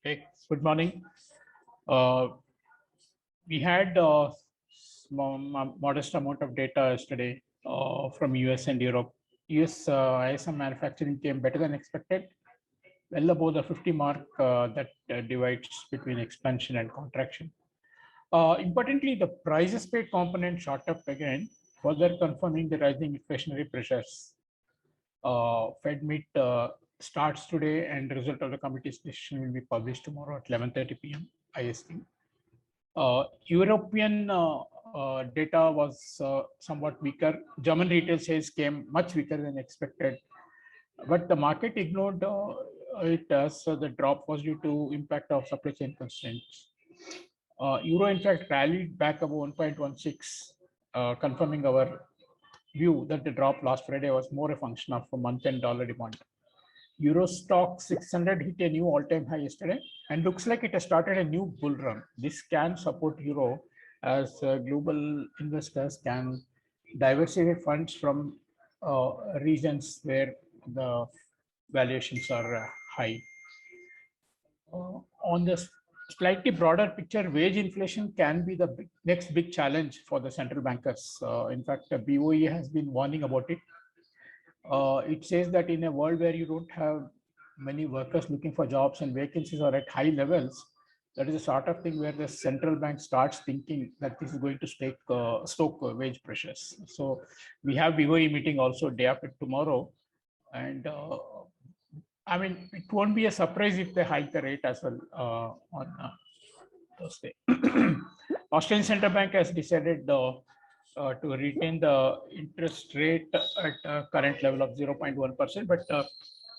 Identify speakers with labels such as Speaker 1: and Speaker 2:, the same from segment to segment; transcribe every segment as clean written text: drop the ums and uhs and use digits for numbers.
Speaker 1: Hey, good morning. Uh, we had a modest amount of data yesterday from US and Europe. US ISM manufacturing came better than expected, well above the 50 mark that divides between expansion and contraction. Importantly, the prices paid component shot up again, further confirming the rising inflationary pressures. Fed meet starts today, and the result of the committee's decision will be published tomorrow at 11:30 p.m. IST. European data was somewhat weaker. German retail sales came much weaker than expected, but the market ignored it as the drop was due to impact of supply chain constraints. Euro, in fact, rallied back above 1.16, confirming our view that the drop last Friday was more a function of a month-end dollar demand. Euro stock 600 hit a new all-time high yesterday and looks like it has started a new bull run. This can support Euro as global investors can diversify funds from regions where the valuations are high. On the slightly broader picture, wage inflation can be the next big challenge for the central bankers. In fact, BOE has been warning about it. It says that in a world where you don't have many workers looking for jobs and vacancies are at high levels, that is the sort of thing where the central bank starts thinking that this is going to stoke wage pressures. So we have BOE meeting also day after tomorrow, and I mean, it won't be a surprise if they hike the rate as well on Thursday. Australian Central Bank has decided to retain the interest rate at current level of 0.1%, but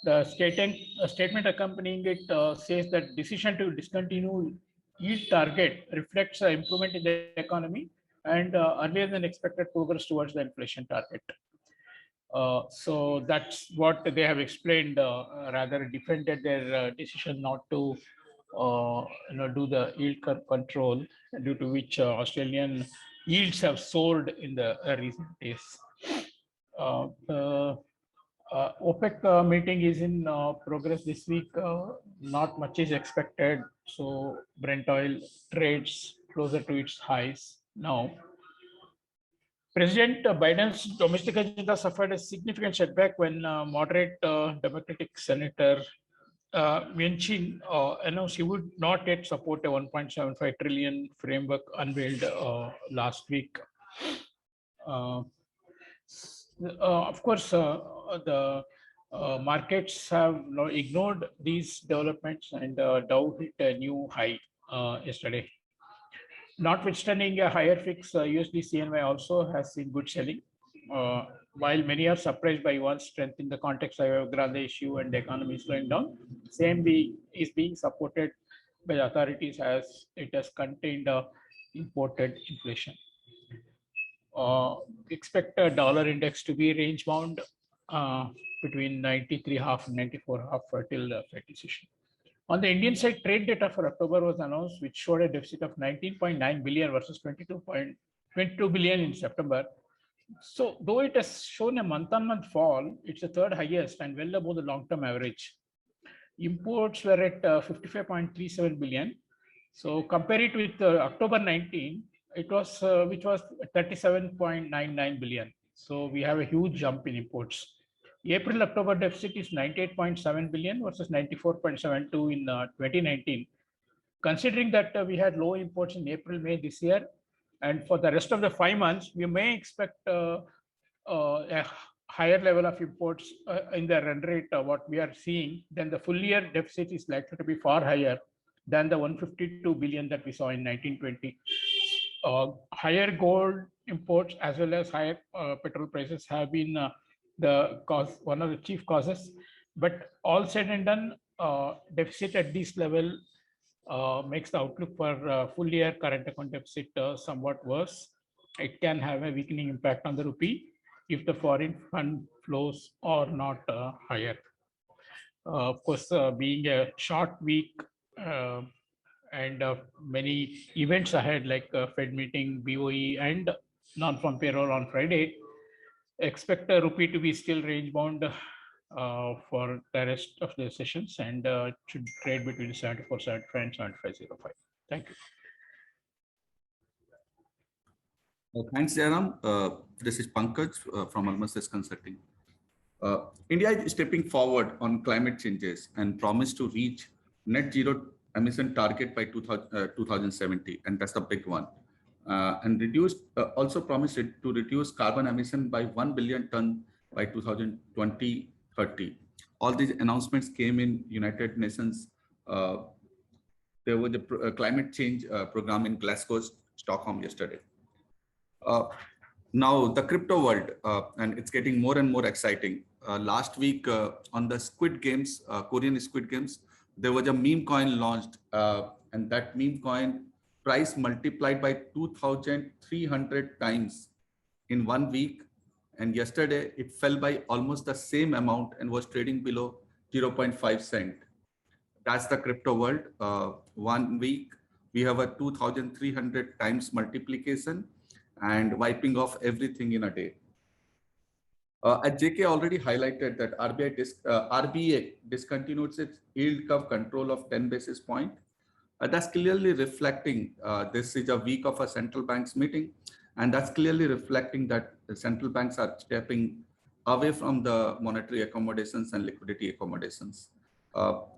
Speaker 1: the statement accompanying it says that decision to discontinue yield target reflects improvement in the economy and earlier than expected progress towards the inflation target. So that's what they have explained, rather defended their decision not to do the yield curve control, due to which Australian yields have soared in the recent days. OPEC meeting is in progress this week. Not much is expected. So Brent oil trades closer to its highs now. President Biden's domestic agenda suffered a significant setback when moderate Democratic Senator Manchin announced he would not yet support a 1.75 trillion framework unveiled last week. Of course, the markets have ignored these developments, and Dow hit a new high yesterday. Notwithstanding a higher fix, USD CNY also has seen good selling. While many are surprised by yuan's strength in the context of Evergrande issue and the economy slowing down, is being supported by the authorities as it has contained imported inflation. Expect a dollar index to be range bound between 93.5 and 94.5 till the Fed decision. On the Indian side, trade data for October was announced, which showed a deficit of 19.9 billion versus 22 billion in September. So, though it has shown a month-on-month fall, it's the third highest and well above the long-term average. Imports were at 55.37 billion. So, compare it with October 19, it was which was 37.99 billion. So, we have a huge jump in imports. April-October deficit is 98.7 billion versus 94.72 in 2019. Considering that we had low imports in April, May this year, and for the rest of the 5 months, we may expect a higher level of imports in the run rate what we are seeing. Then the full year deficit is likely to be far higher than the 152 billion that we saw in 1920. Higher gold imports as well as higher petrol prices have been one of the chief causes. But all said and done, deficit at this level makes the outlook for full year current account deficit somewhat worse. It can have a weakening impact on the rupee if the foreign fund flows are not higher. Of course, being a short week and many events ahead, like Fed meeting, BOE, and non-farm payroll on Friday, expect a rupee to be still range bound for the rest of the sessions, and it should trade between 74.75 and 75.05. Thank you.
Speaker 2: Thanks, Jairam. This is Pankaj from Almasis Consulting. India is stepping forward on climate changes and promised to reach net zero emission target by 2070, and that's the big one. And also promised to reduce carbon emission by 1 billion ton by 2020-30. All these announcements came in United Nations. There was a climate change program in Glasgow, Stockholm yesterday. Now the crypto world, and it's getting more and more exciting. Last week on the Squid Games, Korean Squid Games, there was a meme coin launched, and that meme coin price multiplied by 2,300 times in 1 week. And yesterday it fell by almost the same amount and was trading below 0.5 cent. That's the crypto world. 1 week, we have a 2,300 times multiplication and wiping off everything in a day. As JK already highlighted that RBA discontinued its yield curve control of 10 basis point. That's clearly reflecting this is a week of a central bank's meeting, and that's clearly reflecting that the central banks are stepping away from the monetary accommodations and liquidity accommodations.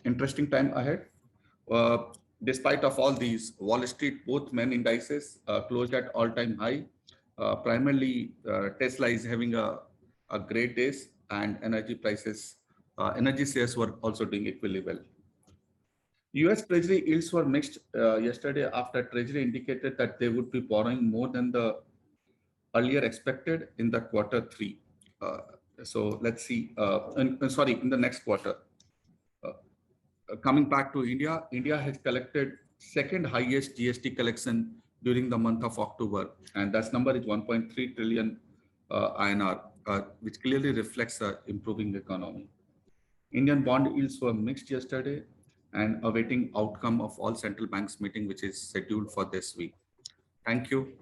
Speaker 2: Interesting time ahead. Despite of all these, Wall Street, both main indices closed at all-time high. Primarily, Tesla is having a great days, and energy prices, energy shares were also doing equally well. US Treasury yields were mixed yesterday after Treasury indicated that they would be borrowing more than the earlier expected in the Q3. So let's see, in the next quarter. Coming back to India, India has collected second highest GST collection during the month of October, and that number is 1.3 trillion INR, which clearly reflects an improving economy. Indian bond yields were mixed yesterday and awaiting outcome of all central banks meeting, which is scheduled for this week. Thank you.